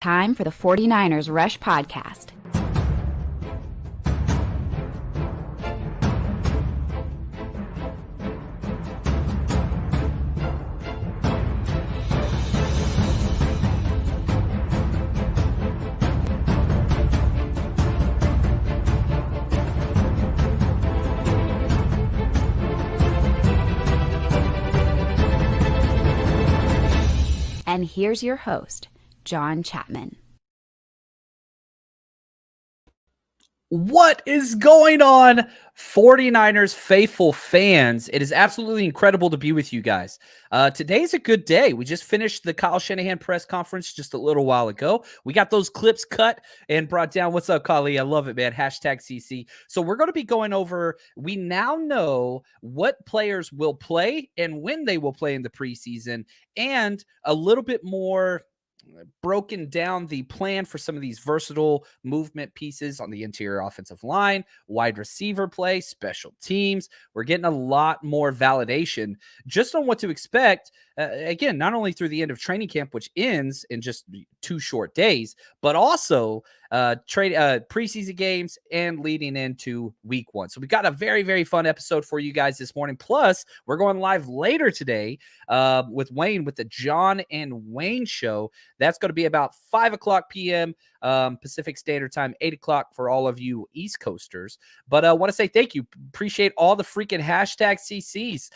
Time for the 49ers Rush Podcast. And here's your host, John Chapman. What is going on, 49ers faithful fans? It is absolutely incredible to be with you guys. Today's a good day. We just finished the Kyle Shanahan press conference just a little while ago. We got those clips cut and brought down. What's up, Kali? I love it, man. Hashtag CC. So we're going to be going over, we now know what players will play and when they will play in the preseason, and a little bit more broken down the plan for some of these versatile movement pieces on the interior offensive line, wide receiver play, special teams. We're getting a lot more validation just on what to expect. Again, not only through the end of training camp, which ends in just 2 short days, but also preseason games and leading into week 1. So we got a very, very fun episode for you guys this morning. Plus, we're going live later today with Wayne with the John and Wayne show. That's going to be about 5 o'clock p.m. Pacific Standard Time, 8 o'clock for all of you East Coasters. But I want to say thank you. Appreciate all the freaking hashtag CCs.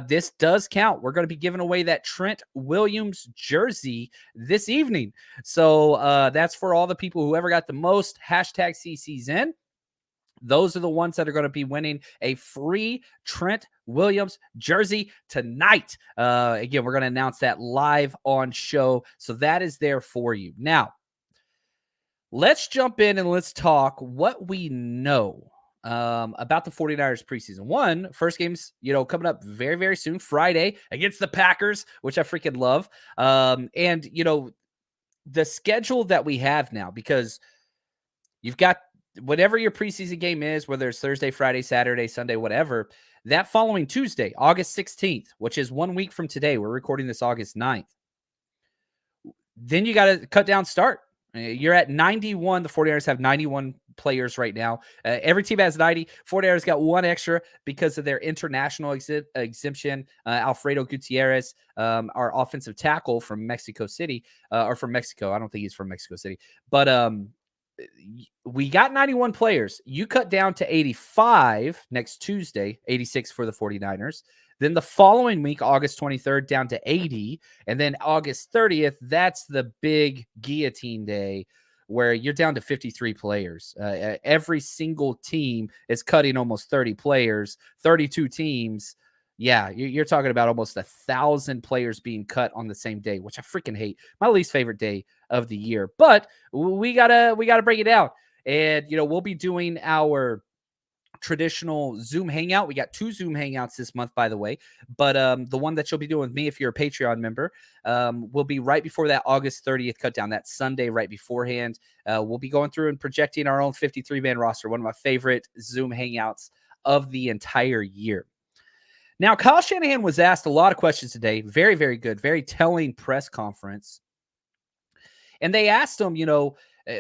This does count. We're going to be giving away that Trent Williams jersey this evening. So that's for all the people who ever got the most hashtag CCs in. Those are the ones that are going to be winning a free Trent Williams jersey tonight. Again, we're going to announce that live on show. So that is there for you. Now, let's jump in and let's talk what we know about the 49ers preseason. First game's, coming up very, very soon, Friday against the Packers, which I freaking love. And, the schedule that we have now, because you've got whatever your preseason game is, whether it's Thursday, Friday, Saturday, Sunday, whatever, that following Tuesday, August 16th, which is 1 week from today, we're recording this August 9th. Then you got to cut down start. You're at 91. The 49ers have 91 players right now. Every team has 90. 49ers got one extra because of their international exemption. Alfredo Gutierrez, our offensive tackle from Mexico City, or from Mexico. I don't think he's from Mexico City. But we got 91 players. You cut down to 85 next Tuesday, 86 for the 49ers. Then the following week, August 23rd, down to 80. And then August 30th, that's the big guillotine day where you're down to 53 players. Every single team is cutting almost 30 players, 32 teams. Yeah, you're talking about almost 1,000 players being cut on the same day, which I freaking hate. My least favorite day of the year. But we gotta break it down. And, we'll be doing our traditional Zoom hangout. We got 2 Zoom hangouts this month, by the way, but the one that you'll be doing with me if you're a Patreon member will be right before that August 30th cut down, that Sunday right beforehand. We'll be going through and projecting our own 53-man roster, one of my favorite Zoom hangouts of the entire year. Now, Kyle Shanahan was asked a lot of questions today. Very, very good, very telling press conference. And they asked him,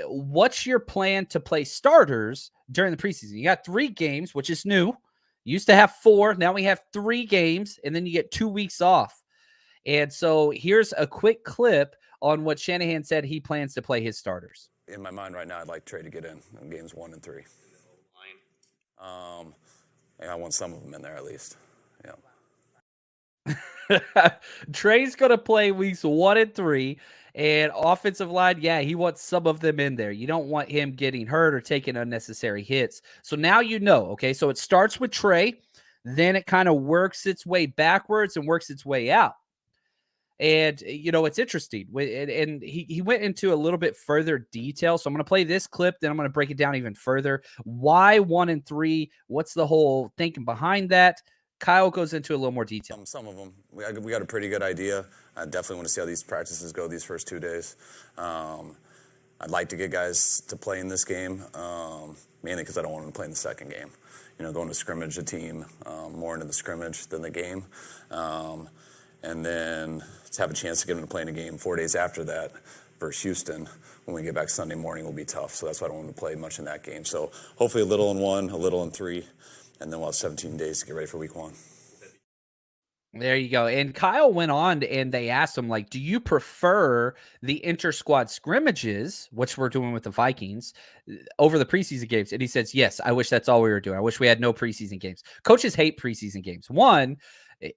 what's your plan to play starters during the preseason? You got 3 games, which is new. Used to have 4. Now we have 3 games, and then you get 2 weeks off. And so here's a quick clip on what Shanahan said he plans to play his starters. In my mind right now, I'd like Trey to get in games 1 and 3. I want some of them in there at least. Yeah. Trey's going to play weeks 1 and 3. And offensive line, yeah, he wants some of them in there. You don't want him getting hurt or taking unnecessary hits. So now okay? So it starts with Trey. Then it kind of works its way backwards and works its way out. And, it's interesting. And he went into a little bit further detail. So I'm going to play this clip. Then I'm going to break it down even further. Why 1 and 3? What's the whole thinking behind that? Kyle goes into a little more detail. Some of them. We got a pretty good idea. I definitely want to see how these practices go these first 2 days. I'd like to get guys to play in this game, mainly because I don't want them to play in the second game. Going to scrimmage the team, more into the scrimmage than the game. And then to have a chance to get them to play in a game 4 days after that versus Houston when we get back Sunday morning will be tough. So that's why I don't want to play much in that game. So hopefully a little in 1, a little in 3, and then we'll have 17 days to get ready for week 1. There you go. And Kyle went on and they asked him, like, do you prefer the inter-squad scrimmages, which we're doing with the Vikings, over the preseason games? And he says, yes, I wish that's all we were doing. I wish we had no preseason games. Coaches hate preseason games. 1,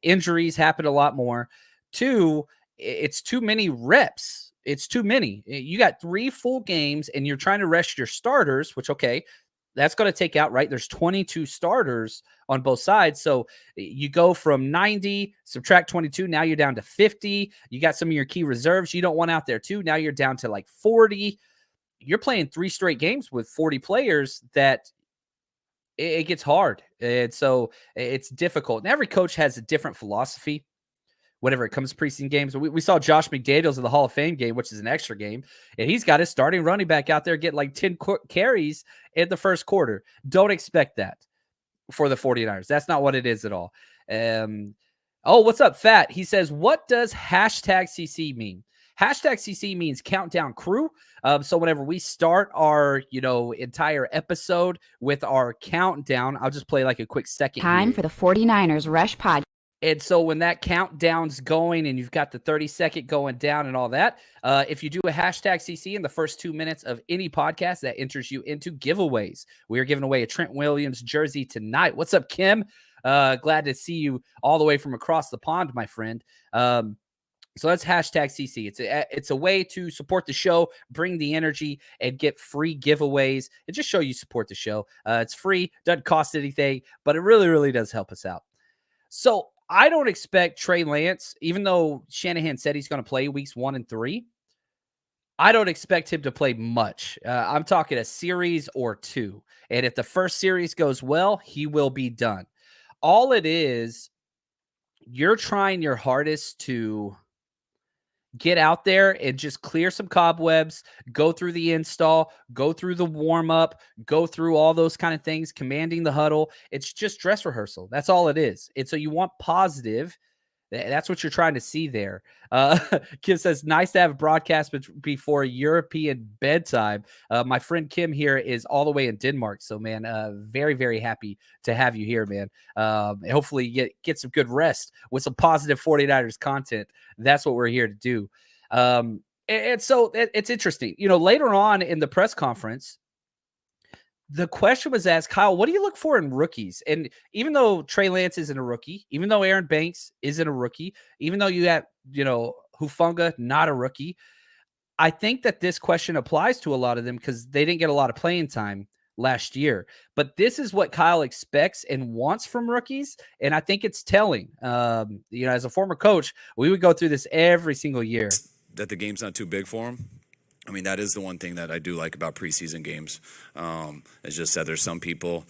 injuries happen a lot more. 2, it's too many reps. It's too many. You got 3 full games and you're trying to rest your starters, which, okay, that's going to take out, right? There's 22 starters on both sides. So you go from 90, subtract 22. Now you're down to 50. You got some of your key reserves you don't want out there too. Now you're down to like 40. You're playing 3 straight games with 40 players that it gets hard. And so it's difficult. And every coach has a different philosophy whenever it comes to preseason games. We saw Josh McDaniels in the Hall of Fame game, which is an extra game, and he's got his starting running back out there getting like 10 carries in the first quarter. Don't expect that for the 49ers. That's not what it is at all. Oh, what's up, Fat? He says, what does #CC mean? #CC means countdown crew. So whenever we start our, entire episode with our countdown, I'll just play like a quick second. Time for the 49ers Rush Podcast. And so when that countdown's going and you've got the 30-second going down and all that, if you do a #CC in the first 2 minutes of any podcast, that enters you into giveaways. We are giving away a Trent Williams jersey tonight. What's up, Kim? Glad to see you all the way from across the pond, my friend. So that's #CC. It's a way to support the show, bring the energy, and get free giveaways. And just show you support the show. It's free, doesn't cost anything, but it really, really does help us out. So I don't expect Trey Lance, even though Shanahan said he's going to play weeks 1 and 3. I don't expect him to play much. I'm talking a series or 2. And if the first series goes well, he will be done. All it is, you're trying your hardest to get out there and just clear some cobwebs, go through the install, go through the warm-up, go through all those kind of things, commanding the huddle. It's just dress rehearsal. That's all it is. And so you want positive. That's what you're trying to see there. Kim says, nice to have a broadcast before European bedtime. My friend Kim here is all the way in Denmark. So, man, very, very happy to have you here, man. Hopefully you get some good rest with some positive 49ers content. That's what we're here to do. And so it's interesting. Later on in the press conference, the question was asked, Kyle, what do you look for in rookies? And even though Trey Lance isn't a rookie, even though Aaron Banks isn't a rookie, even though you have, Hufanga, not a rookie, I think that this question applies to a lot of them because they didn't get a lot of playing time last year. But this is what Kyle expects and wants from rookies. And I think it's telling. As a former coach, we would go through this every single year. That the game's not too big for him. I mean, that is the one thing that I do like about preseason games. It's just that there's some people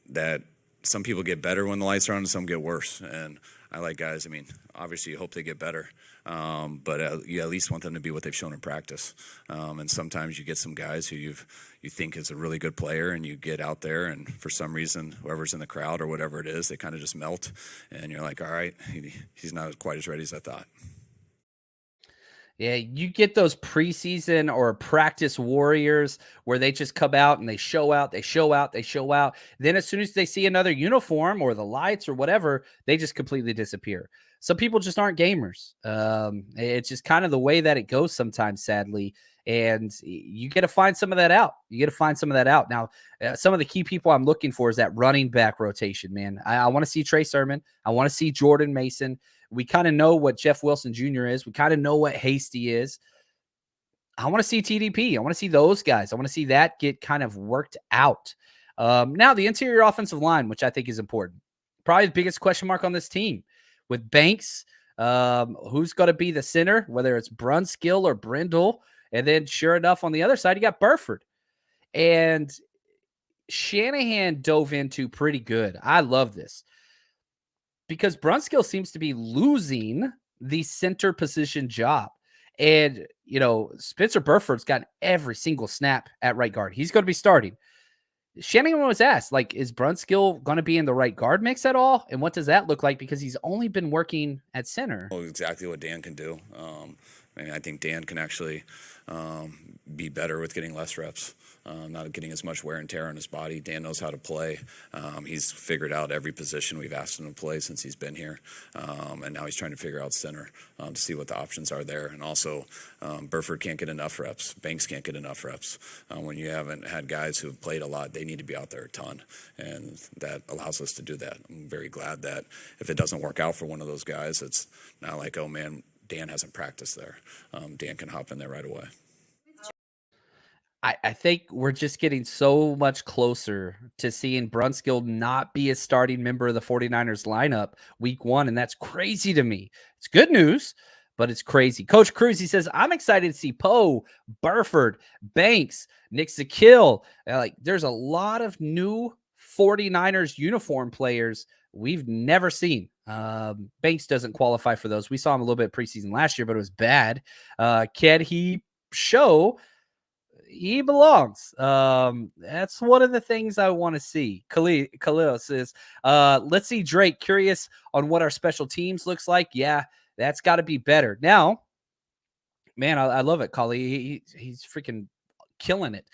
get better when the lights are on and some get worse. And I like guys, obviously you hope they get better. But you at least want them to be what they've shown in practice. And sometimes you get some guys who you think is a really good player and you get out there and for some reason, whoever's in the crowd or whatever it is, they kind of just melt. And you're like, all right, he's not quite as ready as I thought. Yeah, you get those preseason or practice warriors where they just come out and they show out. Then as soon as they see another uniform or the lights or whatever, they just completely disappear. Some people just aren't gamers. It's just kind of the way that it goes sometimes, sadly. And you got to find some of that out. Now, some of the key people I'm looking for is that running back rotation, man. I want to see Trey Sermon. I want to see Jordan Mason. We kind of know what Jeff Wilson Jr. is. We kind of know what Hasty is. I want to see TDP. I want to see those guys. I want to see that get kind of worked out. Now, the interior offensive line, which I think is important. Probably the biggest question mark on this team. With Banks, who's going to be the center, whether it's Brunskill or Brindle. And then, sure enough, on the other side, you got Burford. And Shanahan dove into pretty good. I love this. Because Brunskill seems to be losing the center position job. And, Spencer Burford's gotten every single snap at right guard. He's going to be starting. Shanahan was asked, is Brunskill going to be in the right guard mix at all? And what does that look like? Because he's only been working at center. Well, exactly what Dan can do. I mean, I think Dan can actually be better with getting less reps, not getting as much wear and tear on his body. Dan knows how to play. He's figured out every position we've asked him to play since he's been here, and now he's trying to figure out center to see what the options are there. And also, Burford can't get enough reps. Banks can't get enough reps. When you haven't had guys who have played a lot, they need to be out there a ton, and that allows us to do that. I'm very glad that if it doesn't work out for one of those guys, it's not like, oh man, Dan hasn't practiced there. Dan can hop in there right away. I think we're just getting so much closer to seeing Brunskill not be a starting member of the 49ers lineup week 1, and that's crazy to me. It's good news, but it's crazy. Coach Cruz, he says, I'm excited to see Poe, Burford, Banks, Nick Zakill. There's a lot of new 49ers uniform players we've never seen. Banks doesn't qualify for those. We saw him a little bit preseason last year, but it was bad. Can he show he belongs? That's one of the things I want to see. Khalil says, let's see Drake. Curious on what our special teams looks like. Yeah, that's got to be better. Now, man, I love it, Khalil. He's freaking killing it.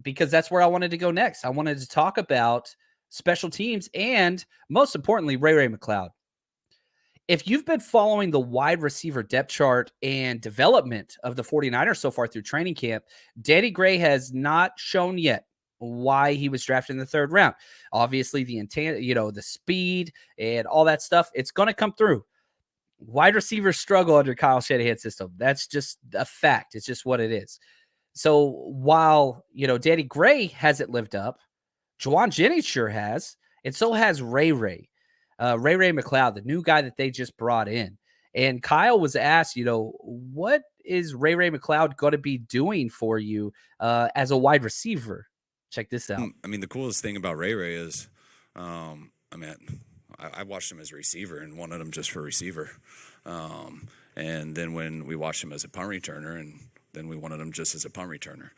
Because that's where I wanted to go next. I wanted to talk about special teams and, most importantly, Ray McCloud. If you've been following the wide receiver depth chart and development of the 49ers so far through training camp, Danny Gray has not shown yet why he was drafted in the 3rd round. Obviously, the intent, the speed and all that stuff, it's going to come through. Wide receivers struggle under Kyle Shanahan's system. That's just a fact. It's just what it is. So while, Danny Gray hasn't lived up, Juwan Jennings sure has, and so has Ray McCloud, the new guy that they just brought in. And Kyle was asked, what is Ray McCloud going to be doing for you as a wide receiver? Check this out. I mean, the coolest thing about Ray is, I watched him as a receiver and wanted him just for receiver. And then when we watched him as a punt returner, and then we wanted him just as a punt returner.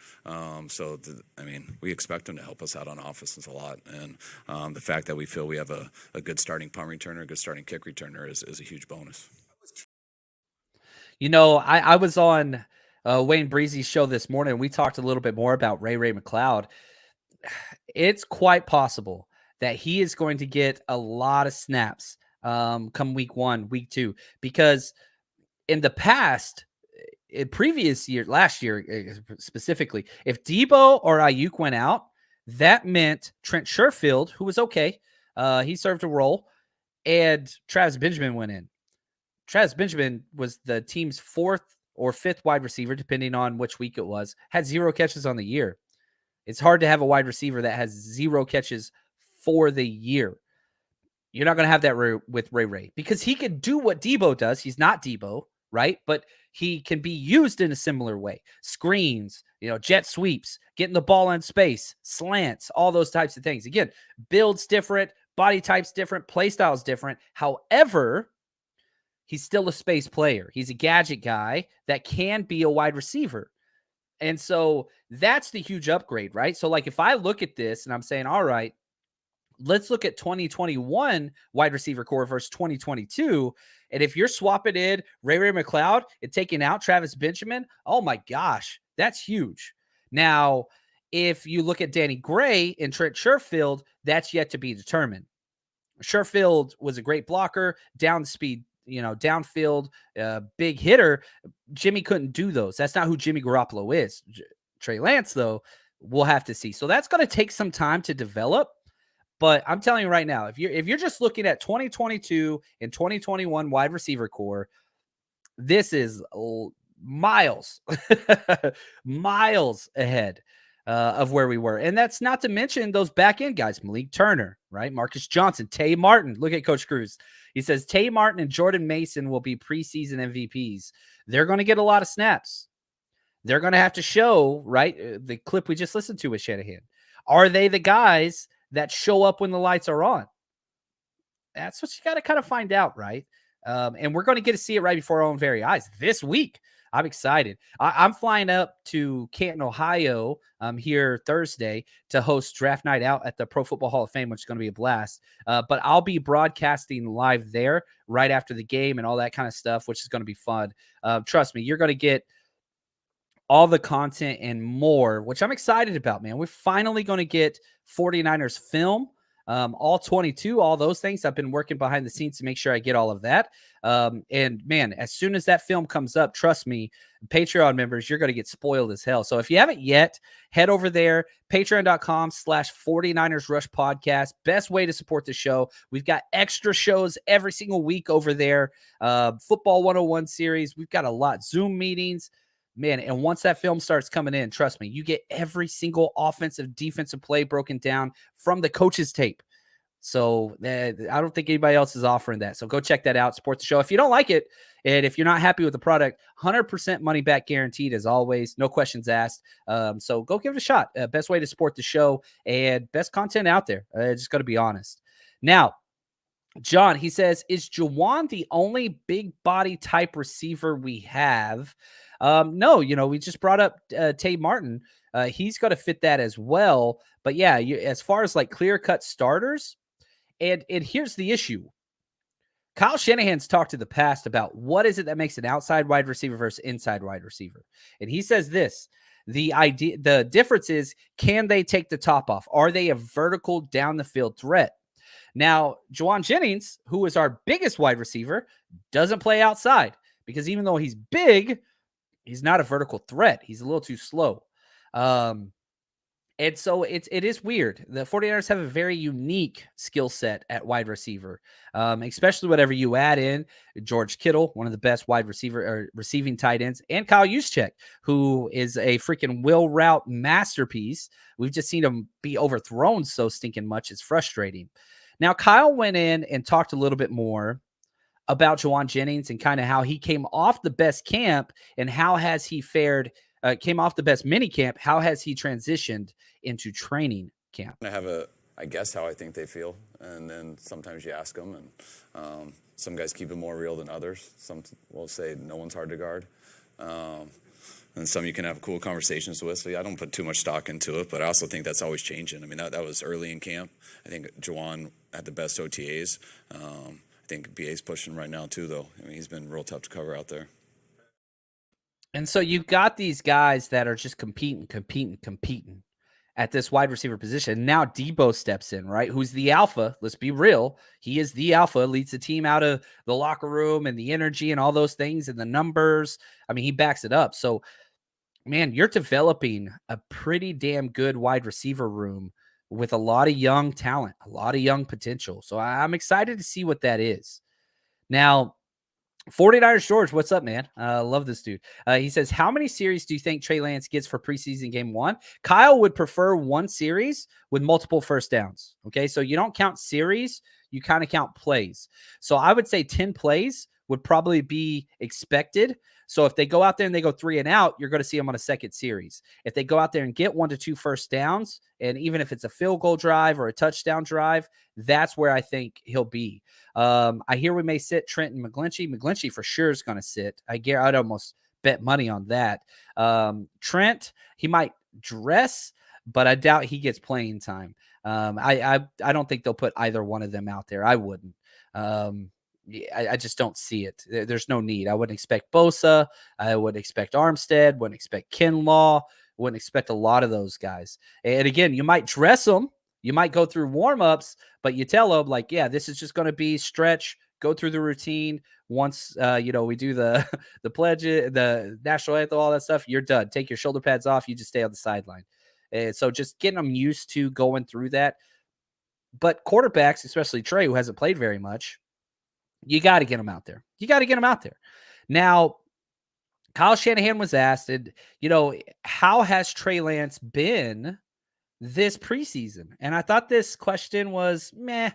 We expect him to help us out on offense a lot. And the fact that we feel we have a good starting punt returner, a good starting kick returner is a huge bonus. I was on Wayne Breezy's show this morning, and we talked a little bit more about Ray McCloud. It's quite possible that he is going to get a lot of snaps come week 1, week 2, because in the past, in previous year, last year specifically, if Debo or Ayuk went out, that meant Trent Sherfield, who was okay, he served a role, and Travis Benjamin went in. Travis Benjamin was the team's 4th or 5th wide receiver, depending on which week it was, had 0 catches on the year. It's hard to have a wide receiver that has 0 catches for the year. You're not going to have that with Ray because he can do what Debo does. He's not Debo, right? But he can be used in a similar way. Screens, jet sweeps, getting the ball in space, slants, all those types of things. Again, build's different, body type's different, play style's different. However, he's still a space player. He's a gadget guy that can be a wide receiver. And so that's the huge upgrade, right? So if I look at this and I'm saying, all right, let's look at 2021 wide receiver core versus 2022. And if you're swapping in Ray McCloud and taking out Travis Benjamin, oh my gosh, that's huge. Now, if you look at Danny Gray and Trent Sherfield, that's yet to be determined. Sherfield was a great blocker, down speed, downfield, big hitter. Jimmy couldn't do those. That's not who Jimmy Garoppolo is. Trey Lance, though, we'll have to see. So that's going to take some time to develop. But I'm telling you right now, if you're just looking at 2022 and 2021 wide receiver core, this is miles, miles ahead of where we were. And that's not to mention those back end guys, Malik Turner, right? Marcus Johnson, Tay Martin. Look at Coach Cruz. He says Tay Martin and Jordan Mason will be preseason MVPs. They're going to get a lot of snaps. They're going to have to show, right? The clip we just listened to with Shanahan. Are they the guys that show up when the lights are on? That's what you got to kind of find out, right? And we're going to get to see it right before our own very eyes this week. I'm excited. I'm flying up to Canton, Ohio here Thursday to host Draft Night Out at the Pro Football Hall of Fame, which is going to be a blast. But I'll be broadcasting live there right after the game and all that kind of stuff, which is going to be fun. Trust me, you're going to get all the content and more, which I'm excited about, man. We're finally going to get 49ers film, all 22, all those things. I've been working behind the scenes to make sure I get all of that. And man, as soon as that film comes up, trust me, Patreon members, you're going to get spoiled as hell. So if you haven't yet, head over there, patreon.com/49ers Rush Podcast. Best way to support the show. We've got extra shows every single week over there. Football 101 series. We've got a lot. Zoom meetings. Man, and once that film starts coming in, trust me, you get every single offensive, defensive play broken down from the coach's tape. So I don't think anybody else is offering that. So go check that out. Support the show. If you don't like it, and if you're not happy with the product, 100% money back guaranteed as always. No questions asked. So go give it a shot. Best way to support the show and best content out there. Just got to be honest. Now, John, he says, is Juwan the only big body type receiver we have? No, we just brought up Tay Martin. He's got to fit that as well. But yeah, as far as like clear cut starters, and here's the issue. Kyle Shanahan's talked in the past about what is it that makes an outside wide receiver versus inside wide receiver. And he says this, the difference is, can they take the top off? Are they a vertical down the field threat? Now, Juwan Jennings, who is our biggest wide receiver, doesn't play outside because even though he's big, he's not a vertical threat. He's a little too slow. And so it is weird. The 49ers have a very unique skill set at wide receiver, especially whatever you add in George Kittle, one of the best wide receiver or receiving tight ends, and Kyle Juszczyk, who is a freaking wheel route masterpiece. We've just seen him be overthrown so stinking much. It's frustrating. Now, Kyle went in and talked a little bit more about Juwan Jennings and kind of how he came off the best camp and how has he fared, came off the best mini camp. How has he transitioned into training camp? I have I guess how I think they feel. And then sometimes you ask them, and some guys keep it more real than others. Some will say no one's hard to guard. And some you can have cool conversations with. So yeah, I don't put too much stock into it, but I also think that's always changing. I mean, that was early in camp. I think Juwan had the best OTAs. I think BA's pushing right now too, though. I mean, he's been real tough to cover out there. And so you've got these guys that are just competing at this wide receiver position. Now Debo steps in, right? Who's the alpha? Let's be real. He is the alpha, leads the team out of the locker room and the energy and all those things and the numbers. I mean, he backs it up. So, man, you're developing a pretty damn good wide receiver room with a lot of young talent, a lot of young potential. So I'm excited to see what that is. Now, 49ers George, what's up, man? Love this dude. He says, how many series do you think Trey Lance gets for preseason game 1? Kyle would prefer 1 series with multiple first downs. Okay, so you don't count series, you kind of count plays. So I would say 10 plays would probably be expected. So if they go out there and they go 3 and out, you're going to see them on a second series. If they go out there and get 1 to 2 first downs, and even if it's a field goal drive or a touchdown drive, that's where I think he'll be. I hear we may sit Trent and McGlinchey. McGlinchey for sure is going to sit. I'd almost bet money on that. Trent, he might dress, but I doubt he gets playing time. I don't think they'll put either one of them out there. I wouldn't. I just don't see it. There's no need. I wouldn't expect Bosa. I wouldn't expect Armstead. Wouldn't expect Kinlaw. Wouldn't expect a lot of those guys. And again, you might dress them. You might go through warm-ups, but you tell them, like, yeah, this is just going to be stretch, go through the routine. Once, we do the pledge, the national anthem, all that stuff, you're done. Take your shoulder pads off. You just stay on the sideline. And so just getting them used to going through that. But quarterbacks, especially Trey, who hasn't played very much, you got to get them out there. Now, Kyle Shanahan was asked, how has Trey Lance been this preseason? And I thought this question was meh.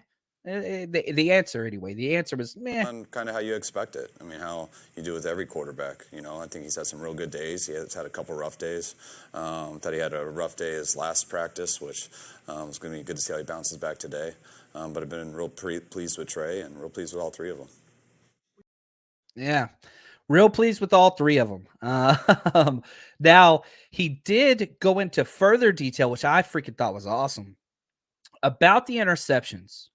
The answer, anyway. The answer was meh. Kind of how you expect it. I mean, how you do with every quarterback. I think he's had some real good days. He has had a couple rough days. Thought he had a rough day his last practice, which was going to be good to see how he bounces back today. But I've been real pleased with Trey and real pleased with all 3 of them. Yeah. Real pleased with all three of them. Now, he did go into further detail, which I freaking thought was awesome, about the interceptions,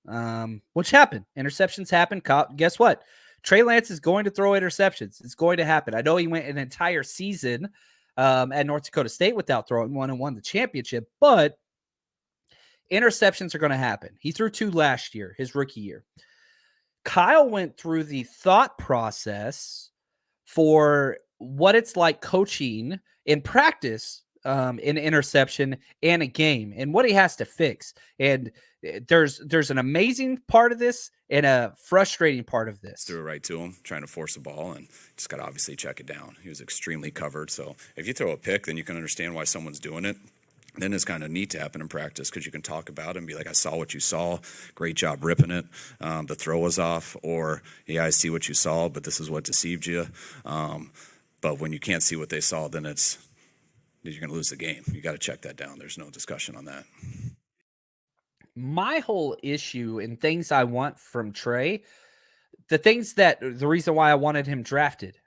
which happened. Interceptions happen. Guess what? Trey Lance is going to throw interceptions. It's going to happen. I know he went an entire season at North Dakota State without throwing one and won the championship, but interceptions are going to happen. He threw 2 last year, his rookie year. Kyle went through the thought process for what it's like coaching in practice, an interception and a game, and what he has to fix. And there's an amazing part of this and a frustrating part of this. Threw it right to him, trying to force the ball, and just got to obviously check it down. He was extremely covered. So if you throw a pick, then you can understand why someone's doing it. Then it's kind of neat to happen in practice because you can talk about it and be like, I saw what you saw. Great job ripping it. The throw was off. Or, yeah, I see what you saw, but this is what deceived you. But when you can't see what they saw, then you're going to lose the game. You got to check that down. There's no discussion on that. My whole issue and things I want from Trey, the reason why I wanted him drafted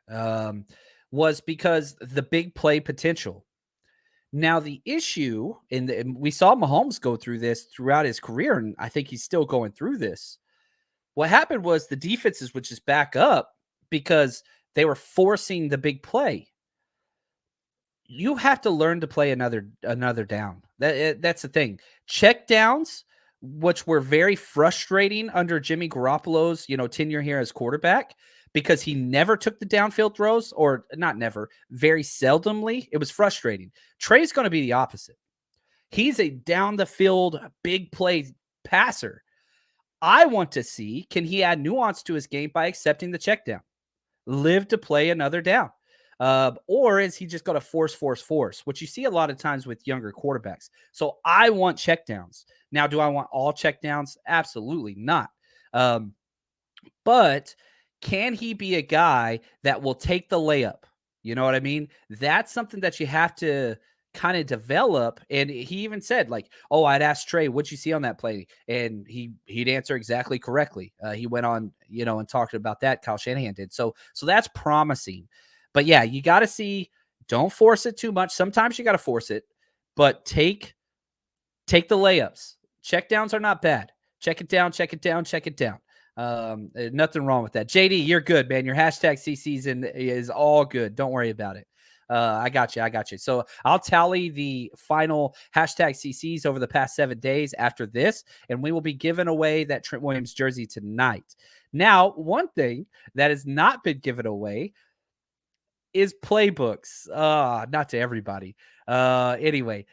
was because the big play potential. Now, the issue, and we saw Mahomes go through this throughout his career, and I think he's still going through this. What happened was the defenses would just back up because they were forcing the big play. You have to learn to play another down. That's the thing. Check downs, which were very frustrating under Jimmy Garoppolo's tenure here as quarterback, because he never took the downfield throws, or not never, very seldomly. It was frustrating. Trey's going to be the opposite. He's a down the field, big play passer. I want to see, can he add nuance to his game by accepting the check down? Live to play another down. Or is he just going to force, which you see a lot of times with younger quarterbacks. So I want check downs. Now, do I want all check downs? Absolutely not. But can he be a guy that will take the layup? You know what I mean? That's something that you have to kind of develop. And he even said, like, oh, I'd ask Trey, what'd you see on that play? And he'd answer exactly correctly. He went on, and talked about that. Kyle Shanahan did. So that's promising. But yeah, you got to see, don't force it too much. Sometimes you got to force it, but take the layups. Check downs are not bad. Check it down. Nothing wrong with that. JD, you're good, man. Your hashtag C season is all good. Don't worry about it. I got you. So I'll tally the final hashtag CCs over the past 7 days after this, and we will be giving away that Trent Williams jersey tonight. Now, one thing that has not been given away is playbooks. Not to everybody. Anyway,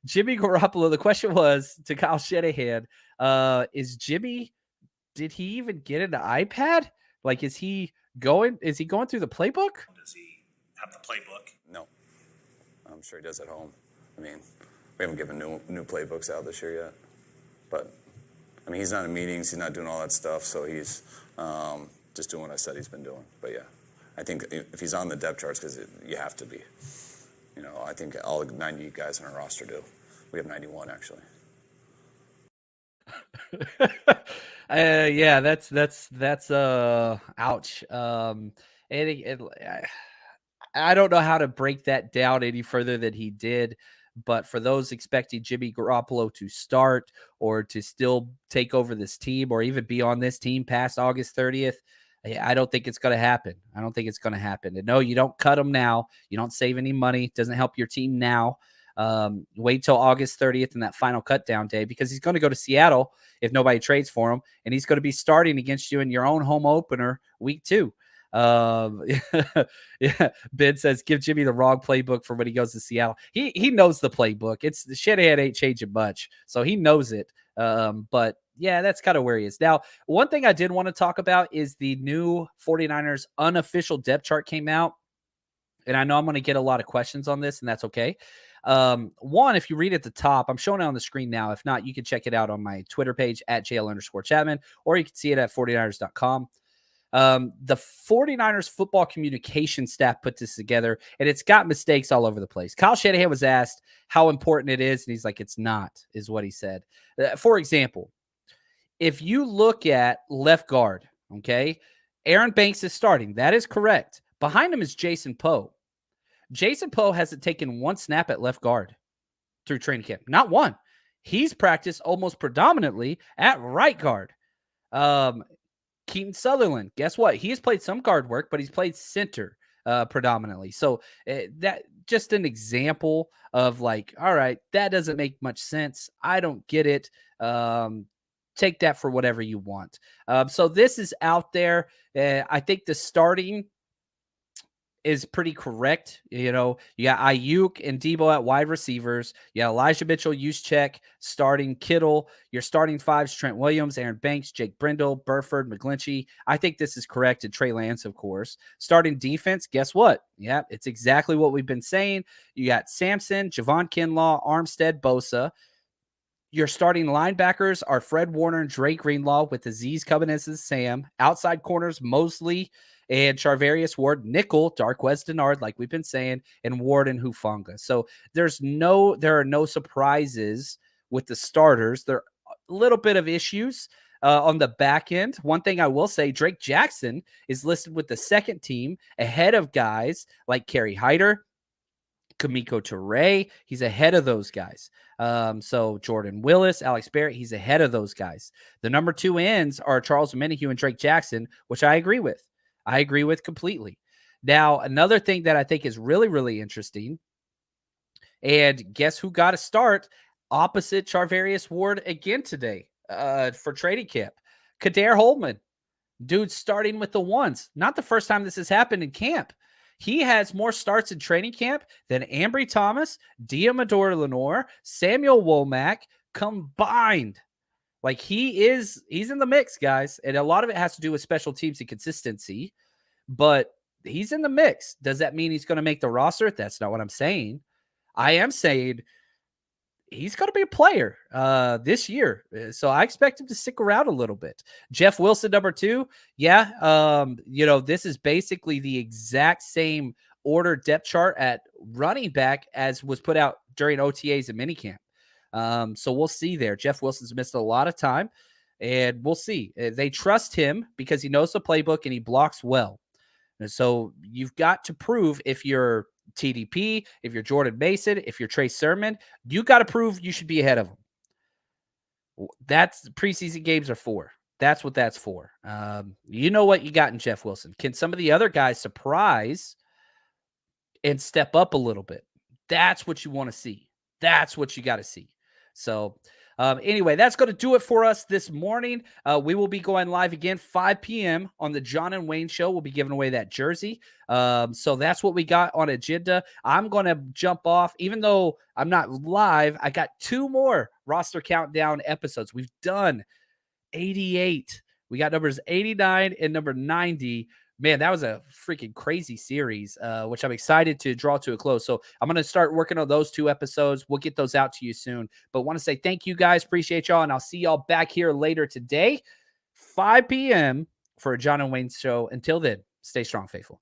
Jimmy Garoppolo, the question was to Kyle Shanahan, did he even get an iPad? Like, is he going through the playbook? Does he have the playbook? No. I'm sure he does at home. I mean, we haven't given new playbooks out this year yet. But, I mean, he's not in meetings. He's not doing all that stuff. So he's just doing what I said he's been doing. But, yeah, I think if he's on the depth charts, because you have to be. I think all 90 guys on our roster do. We have 91, actually. Yeah, that's ouch. I don't know how to break that down any further than he did, but for those expecting Jimmy Garoppolo to start or to still take over this team or even be on this team past August 30th, I don't think it's going to happen. And no, you don't cut him now. You don't save any money. It doesn't help your team now. Wait till August 30th and that final cut down day, because he's going to go to Seattle if nobody trades for him, and he's going to be starting against you in your own home opener week 2. Yeah, Ben says give Jimmy the wrong playbook for when he goes to Seattle. He knows the playbook. It's the Shanahan ain't changing much, so he knows it. But yeah, that's kind of where he is now. One thing I did want to talk about is the new 49ers unofficial depth chart came out, and I know I'm going to get a lot of questions on this, and that's okay. One, if you read at the top, I'm showing it on the screen now. If not, you can check it out on my Twitter page at JL_Chapman, or you can see it at 49ers.com. The 49ers football communication staff put this together, and it's got mistakes all over the place. Kyle Shanahan was asked how important it is, and he's like, it's not, is what he said. For example, if you look at left guard, okay, Aaron Banks is starting. That is correct. Behind him is Jason Poe. Jason Poe hasn't taken one snap at left guard through training camp. Not one. He's practiced almost predominantly at right guard. Keaton Sutherland, guess what? He has played some guard work, but he's played center predominantly. So that just an example of like, all right, that doesn't make much sense. I don't get it. Take that for whatever you want. So this is out there. I think the starting is pretty correct. You know, you got Ayuk and Debo at wide receivers. You got Elijah Mitchell, Juszczyk, starting Kittle. Your starting fives, Trent Williams, Aaron Banks, Jake Brindle, Burford, McGlinchey. I think this is correct. And Trey Lance, of course. Starting defense, guess what? Yeah, it's exactly what we've been saying. You got Sampson, Javon Kinlaw, Armstead, Bosa. Your starting linebackers are Fred Warner and Drake Greenlaw with Aziz coming as Sam. Outside corners, Mosley and Charvarius Ward. Nickel, Darquez Denard, like we've been saying, and Ward and Hufanga. So there are no surprises with the starters. There are a little bit of issues on the back end. One thing I will say, Drake Jackson is listed with the second team ahead of guys like Kerry Hyder, Kamiko Toure. He's ahead of those guys. So Jordan Willis, Alex Barrett, he's ahead of those guys. The number 2 ends are Charles Omenihu and Drake Jackson, which I agree with. I agree with completely. Now, another thing that I think is really, really interesting, and guess who got a start opposite Charvarius Ward again today for training camp? Kader Holman. Dude starting with the ones. Not the first time this has happened in camp. He has more starts in training camp than Ambry Thomas, Diamador Lenore, Samuel Womack combined. Like he's in the mix, guys. And a lot of it has to do with special teams and consistency, but he's in the mix. Does that mean he's going to make the roster? That's not what I'm saying. I am saying he's going to be a player this year. So I expect him to stick around a little bit. Jeff Wilson, number 2. Yeah. This is basically the exact same order depth chart at running back as was put out during OTAs and minicamp. So we'll see there. Jeff Wilson's missed a lot of time, and we'll see. They trust him because he knows the playbook and he blocks well. And so you've got to prove if you're TDP, if you're Jordan Mason, if you're Trey Sermon, you got to prove you should be ahead of them. That's preseason games are for. That's what that's for. You know what you got in Jeff Wilson. Can some of the other guys surprise and step up a little bit? That's what you want to see. That's what you got to see. So anyway, that's going to do it for us this morning. We will be going live again 5 p.m. on the John and Wayne Show. We'll be giving away that jersey. So that's what we got on agenda. I'm going to jump off. Even though I'm not live, I got 2 more roster countdown episodes. We've done 88. We got numbers 89 and number 90. Man, that was a freaking crazy series, which I'm excited to draw to a close. So I'm going to start working on those 2 episodes. We'll get those out to you soon. But want to say thank you guys. Appreciate y'all. And I'll see y'all back here later today, 5 p.m. for a John and Wayne show. Until then, stay strong, faithful.